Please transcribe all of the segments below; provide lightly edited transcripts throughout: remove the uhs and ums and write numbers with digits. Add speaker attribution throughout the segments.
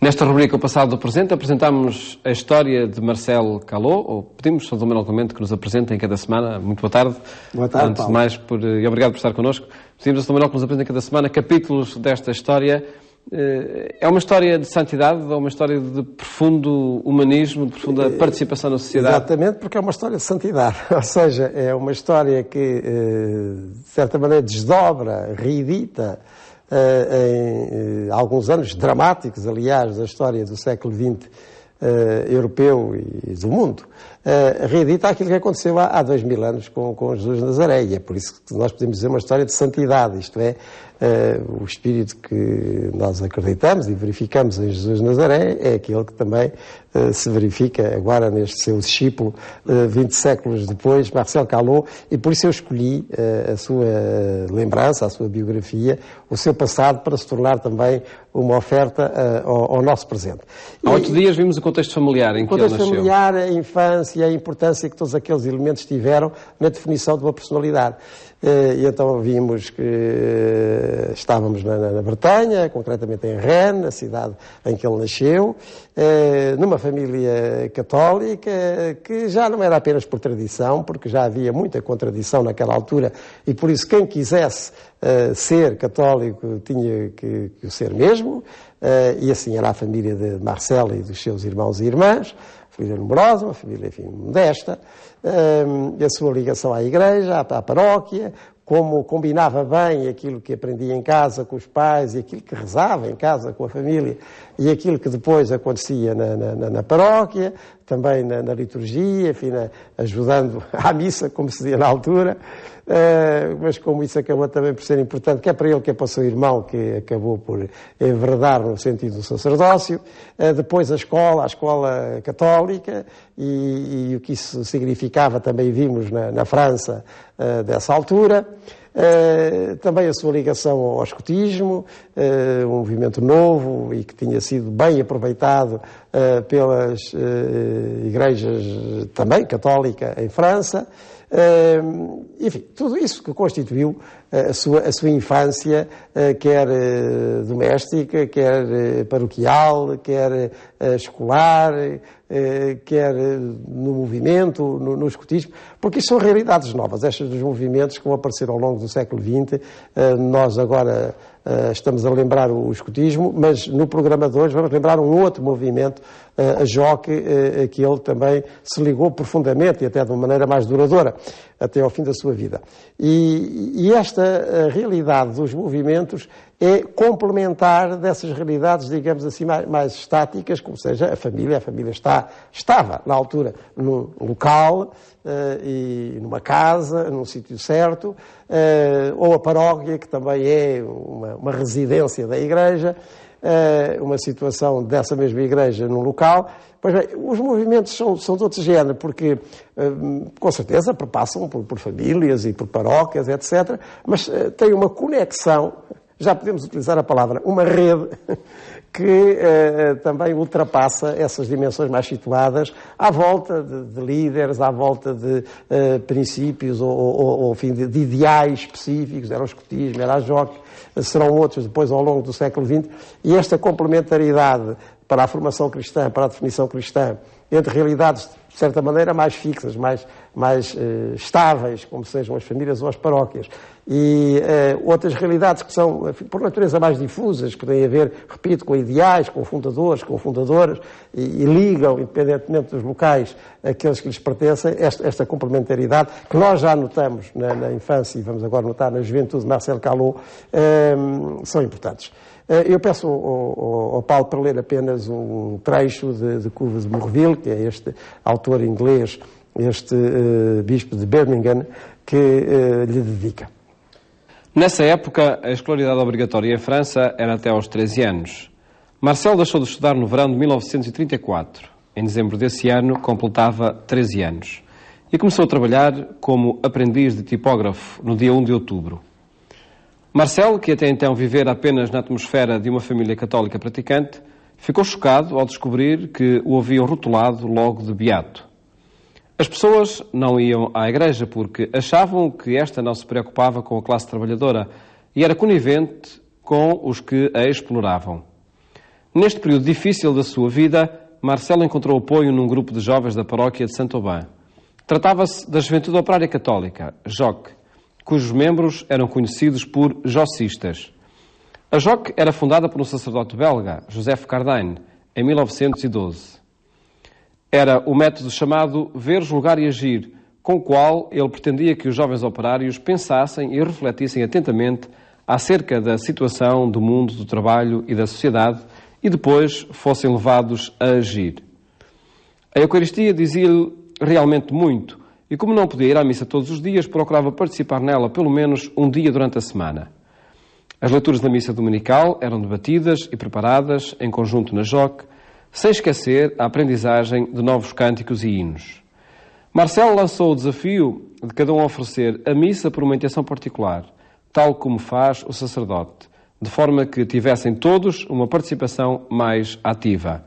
Speaker 1: Nesta rubrica O Passado do Presente apresentamos a história de Marcel Callot, ou pedimos ao Dr. Manuel Clemente que nos apresente em cada semana. Muito boa tarde.
Speaker 2: Boa tarde,
Speaker 1: Antes de mais, e obrigado por estar connosco. Pedimos ao Dr. Manuel que nos apresente em cada semana capítulos desta história. É uma história de santidade, é uma história de profundo humanismo, de profunda participação na sociedade?
Speaker 2: Exatamente, porque é uma história de santidade. Ou seja, é uma história que, de certa maneira, desdobra, reedita em alguns anos dramáticos, aliás, da história do século XX europeu e do mundo, reedita aquilo que aconteceu há 2000 anos com Jesus de Nazaré. E é por isso que nós podemos dizer uma história de santidade, isto é, o espírito que nós acreditamos e verificamos em Jesus de Nazaré é aquele que também se verifica agora neste seu discípulo 20 séculos depois, Marcel Callot, e por isso eu escolhi a sua lembrança, a sua biografia, o seu passado, para se tornar também uma oferta ao nosso presente.
Speaker 1: Há 8 dias vimos o contexto familiar em que ele nasceu.
Speaker 2: O contexto familiar, a infância, a importância que todos aqueles elementos tiveram na definição de uma personalidade. E então vimos que estávamos na Bretanha, concretamente em Rennes, a cidade em que ele nasceu, numa família católica, que já não era apenas por tradição, porque já havia muita contradição naquela altura, e por isso quem quisesse ser católico tinha que o ser mesmo, e assim era a família de Marcel e dos seus irmãos e irmãs, família numerosa, uma família, enfim, modesta, a sua ligação à igreja, à paróquia, como combinava bem aquilo que aprendia em casa com os pais e aquilo que rezava em casa com a família e aquilo que depois acontecia na paróquia, também na liturgia, enfim, ajudando à missa, como se dizia na altura, mas como isso acabou também por ser importante, quer para ele, quer para o seu irmão, que acabou por enveredar no sentido do sacerdócio, depois a escola católica, e o que isso significava também vimos na França dessa altura. Também a sua ligação ao escotismo, um movimento novo e que tinha sido bem aproveitado pelas igrejas também católica em França. Enfim, tudo isso que constituiu a sua infância, quer doméstica, quer paroquial, quer escolar, quer no movimento, no escotismo, porque isso são realidades novas, estas dos movimentos que vão aparecer ao longo do século XX. Nós agora estamos a lembrar o escotismo, mas no programa de hoje vamos lembrar um outro movimento, a JOC, a que ele também se ligou profundamente e até de uma maneira mais duradoura, até ao fim da sua vida. E esta realidade dos movimentos é complementar dessas realidades, digamos assim, mais estáticas, como seja a família. A família estava, na altura, num local e numa casa, num sítio certo, ou a paróquia, que também é uma residência da igreja, uma situação dessa mesma igreja num local. Pois bem, os movimentos são de outro género, porque, com certeza, passam por famílias e por paróquias, etc., mas têm uma conexão, já podemos utilizar a palavra, uma rede, que também ultrapassa essas dimensões mais situadas, à volta de líderes, à volta de princípios ou enfim, de ideais específicos. Era o escotismo, era a JOC, serão outros depois ao longo do século XX, e esta complementaridade para a formação cristã, para a definição cristã, entre realidades, de certa maneira, mais fixas, mais estáveis, como sejam as famílias ou as paróquias, e outras realidades que são, por natureza, mais difusas, que têm a ver, repito, com ideais, com fundadores, com fundadoras, e ligam, independentemente dos locais, aqueles que lhes pertencem, esta complementaridade, que nós já notamos na infância e vamos agora notar na juventude de Marcel Callot, são importantes. Eu peço ao Paulo para ler apenas um trecho de Cuva de Morville, que é este autor inglês, este bispo de Birmingham, que lhe dedica.
Speaker 1: Nessa época, a escolaridade obrigatória em França era até aos 13 anos. Marcel deixou de estudar no verão de 1934. Em dezembro desse ano, completava 13 anos. E começou a trabalhar como aprendiz de tipógrafo no dia 1 de outubro. Marcel, que até então vivera apenas na atmosfera de uma família católica praticante, ficou chocado ao descobrir que o haviam rotulado logo de beato. As pessoas não iam à igreja porque achavam que esta não se preocupava com a classe trabalhadora e era conivente com os que a exploravam. Neste período difícil da sua vida, Marcelo encontrou apoio num grupo de jovens da paróquia de Saint-Aubin. Tratava-se da Juventude Operária Católica, JOC, cujos membros eram conhecidos por jocistas. A JOC era fundada por um sacerdote belga, Joseph Cardin, em 1912. Era o método chamado ver, julgar e agir, com o qual ele pretendia que os jovens operários pensassem e refletissem atentamente acerca da situação do mundo do trabalho e da sociedade e depois fossem levados a agir. A Eucaristia dizia-lhe realmente muito e, como não podia ir à missa todos os dias, procurava participar nela pelo menos um dia durante a semana. As leituras da missa dominical eram debatidas e preparadas em conjunto na JOC, sem esquecer a aprendizagem de novos cânticos e hinos. Marcelo lançou o desafio de cada um oferecer a missa por uma intenção particular, tal como faz o sacerdote, de forma que tivessem todos uma participação mais ativa.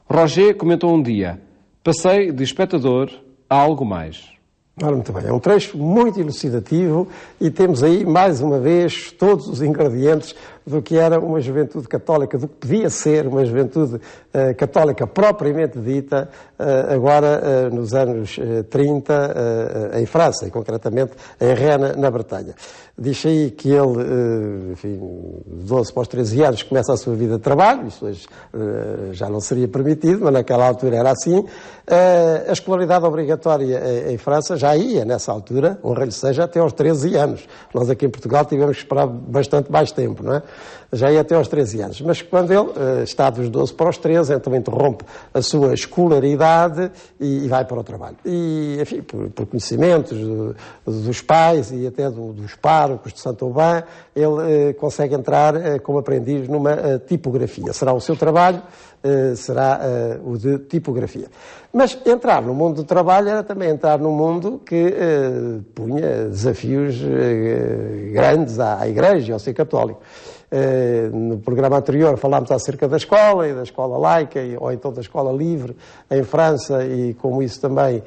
Speaker 1: Roger comentou um dia: passei de espectador a algo mais.
Speaker 2: Ora, muito bem, é um trecho muito elucidativo e temos aí, mais uma vez, todos os ingredientes do que era uma juventude católica, do que podia ser uma juventude católica propriamente dita, agora nos anos 30, em França, e concretamente em Rennes, na Bretanha. Diz aí que ele, enfim, 12 para os 13 anos, começa a sua vida de trabalho, isso hoje já não seria permitido, mas naquela altura era assim. A escolaridade obrigatória em França já ia, nessa altura, honra-lhe seja, até aos 13 anos. Nós aqui em Portugal tivemos que esperar bastante mais tempo, não é? Já ia até aos 13 anos. Mas quando ele está dos 12 para os 13, então interrompe a sua escolaridade e vai para o trabalho. E, enfim, por conhecimentos dos pais e até dos párocos de Saint-Aubin, ele consegue entrar como aprendiz numa tipografia. Será o seu trabalho, será o de tipografia. Mas entrar no mundo do trabalho era também entrar num mundo que punha desafios grandes à Igreja, ao ser católico. No programa anterior falámos acerca da escola e da escola laica, ou então da escola livre em França, e como isso também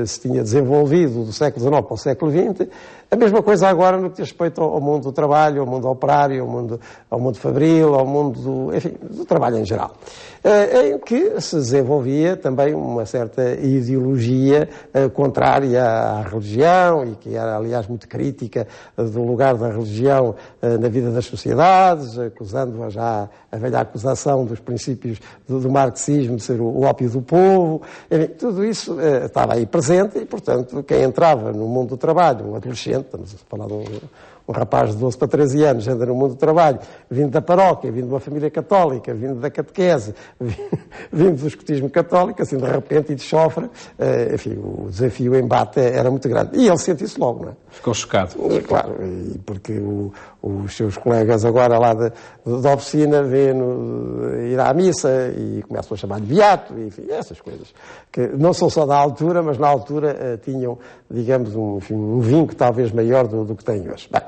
Speaker 2: se tinha desenvolvido do século XIX para o século XX. A mesma coisa agora no que diz respeito ao mundo do trabalho, ao mundo operário, ao mundo fabril, ao mundo do trabalho em geral. Em que se desenvolvia também uma certa ideologia contrária à religião e que era, aliás, muito crítica do lugar da religião na vida das sociedades, acusando-a já a velha acusação dos princípios do marxismo de ser o ópio do povo. Enfim, tudo isso estava aí presente e, portanto, quem entrava no mundo do trabalho, um adolescente, estamos a falar de um rapaz de 12 para 13 anos, anda no mundo do trabalho, vindo da paróquia, vindo de uma família católica, vindo da catequese, vindo do escotismo católico, assim de repente, e de chofre, enfim, o desafio, o embate era muito grande. E ele sente isso logo, não é?
Speaker 1: Ficou chocado.
Speaker 2: Claro, porque os seus colegas agora lá da oficina vêem-no ir à missa e começam a chamar de beato, enfim, essas coisas, que não são só da altura, mas na altura tinham, digamos, um vinco talvez maior do que têm hoje. Bem,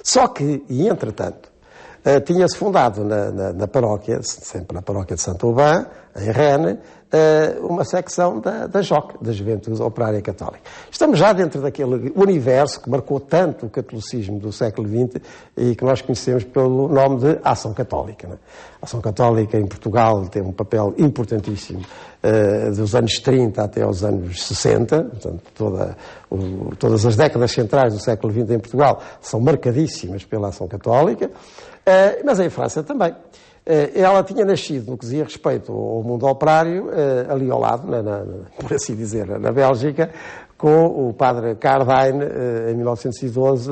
Speaker 2: só que, e entretanto, tinha-se fundado na paróquia, sempre na paróquia de Saint-Aubin, em Rennes, uma secção da JOC, da Juventude Operária Católica. Estamos já dentro daquele universo que marcou tanto o catolicismo do século XX e que nós conhecemos pelo nome de Ação Católica. Né? A Ação Católica em Portugal tem um papel importantíssimo dos anos 30 até aos anos 60, portanto, todas as décadas centrais do século XX em Portugal são marcadíssimas pela Ação Católica, mas em França também. Ela tinha nascido, no que dizia respeito ao mundo operário, ali ao lado, por assim dizer, na Bélgica, com o padre Cardin, em 1912,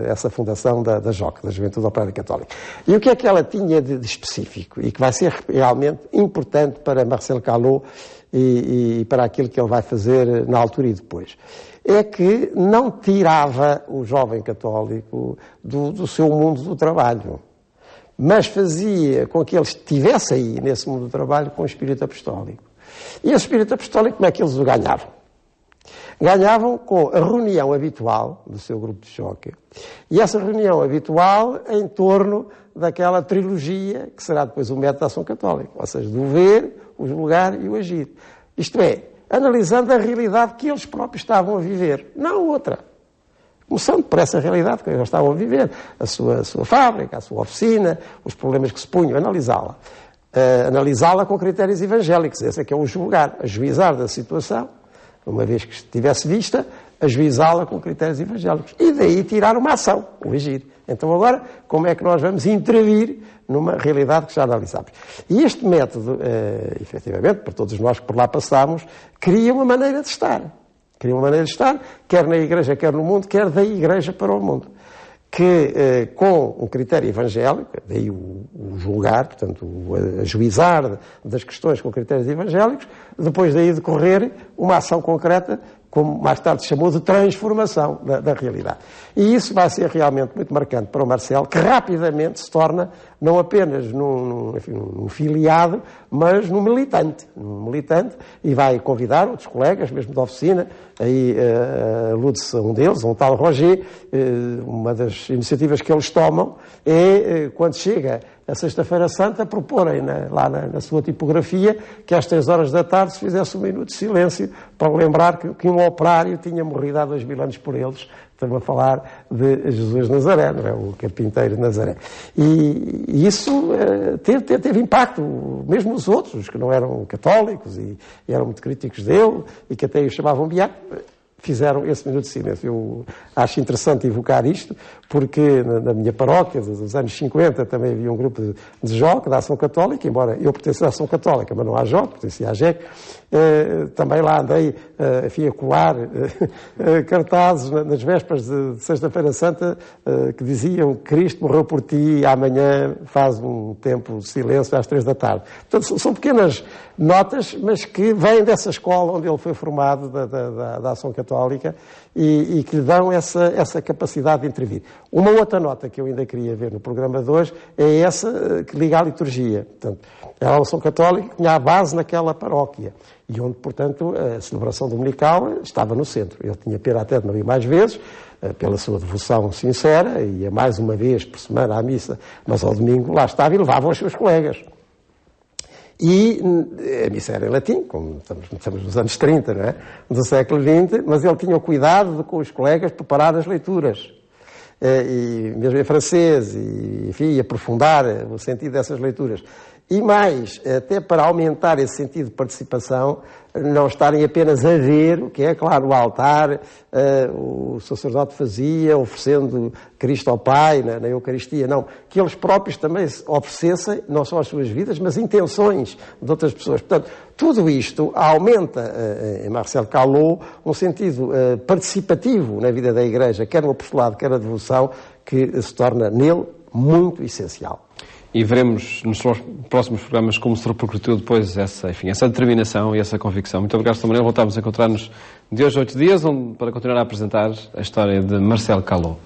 Speaker 2: essa fundação da JOC, da Juventude Operária Católica. E o que é que ela tinha de específico e que vai ser realmente importante para Marcel Callot e para aquilo que ele vai fazer na altura e depois? É que não tirava o jovem católico do seu mundo do trabalho, mas fazia com que ele estivesse aí, nesse mundo do trabalho, com o espírito apostólico. E esse espírito apostólico, como é que eles o ganhavam? Ganhavam com a reunião habitual do seu grupo de choque, e essa reunião habitual em torno daquela trilogia que será depois o método da Ação Católica, ou seja, do ver, o julgar e o agir. Isto é, analisando a realidade que eles próprios estavam a viver, não outra. Começando por essa realidade que eles estavam a viver, a sua fábrica, a sua oficina, os problemas que se punham, analisá-la. Analisá-la com critérios evangélicos, esse é que é o julgar, ajuizar da situação, uma vez que estivesse vista, ajuizá-la com critérios evangélicos. E daí tirar uma ação, o agir. Então agora, como é que nós vamos intervir numa realidade que já analisámos? E este método, efetivamente, para todos nós que por lá passámos, cria uma maneira de estar. Cria uma maneira de estar, quer na Igreja, quer no mundo, quer da Igreja para o mundo. Que com um critério evangélico, daí o julgar, portanto, o ajuizar das questões com critérios evangélicos, depois daí decorrer uma ação concreta, como mais tarde se chamou de transformação da realidade. E isso vai ser realmente muito marcante para o Marcel, que rapidamente se torna não apenas num filiado, mas num militante, e vai convidar outros colegas, mesmo da oficina, aí alude-se a um deles, a um tal Roger. Uma das iniciativas que eles tomam é, quando chega a Sexta-feira Santa, proporem lá na sua tipografia que às 3 horas da tarde se fizesse um minuto de silêncio para lembrar que um operário tinha morrido há 2000 anos por eles. Estamos a falar de Jesus de Nazaré, não é? O carpinteiro de Nazaré. E isso teve impacto, mesmo os outros, que não eram católicos e eram muito críticos dele, e que até o chamavam beato, fizeram esse minuto de silêncio. Eu acho interessante evocar isto, porque na minha paróquia, dos anos 50, também havia um grupo de JOC, da Ação Católica, embora eu pertencesse à Ação Católica, mas não à JOC, pertencia à JEC. Também lá andei, enfim, a colar cartazes nas vésperas de Sexta-feira Santa que diziam: Cristo morreu por ti, amanhã faz um tempo de silêncio às 3 da tarde. Portanto, são pequenas notas, mas que vêm dessa escola onde ele foi formado, da Ação Católica, e que lhe dão essa capacidade de intervir. Uma outra nota que eu ainda queria ver no programa de hoje é essa que liga à liturgia. Portanto, a Ação Católica tinha a base naquela paróquia, e onde, portanto, a celebração dominical estava no centro. Ele tinha pena até de não ir mais vezes, pela sua devoção sincera, ia mais uma vez por semana à missa, mas ao domingo lá estava e levava os seus colegas. E a missa era em latim, como estamos nos anos 30, não é? Do século XX, mas ele tinha o cuidado de, com os colegas, preparar as leituras. E mesmo em francês, e enfim, aprofundar o sentido dessas leituras. E mais, até para aumentar esse sentido de participação, não estarem apenas a ver o que é, claro, o altar, o sacerdote fazia, oferecendo Cristo ao Pai na Eucaristia, não, que eles próprios também oferecessem, não só as suas vidas, mas intenções de outras pessoas. Portanto, tudo isto aumenta, em Marcel Callot, um sentido participativo na vida da Igreja, quer no apostolado, quer na devoção, que se torna nele muito essencial.
Speaker 1: E veremos nos próximos programas como se repercutiu depois essa determinação e essa convicção. Muito obrigado, Sr. Manuel. Voltamos a encontrar-nos de hoje a 8 dias, para continuar a apresentar a história de Marcel Callot.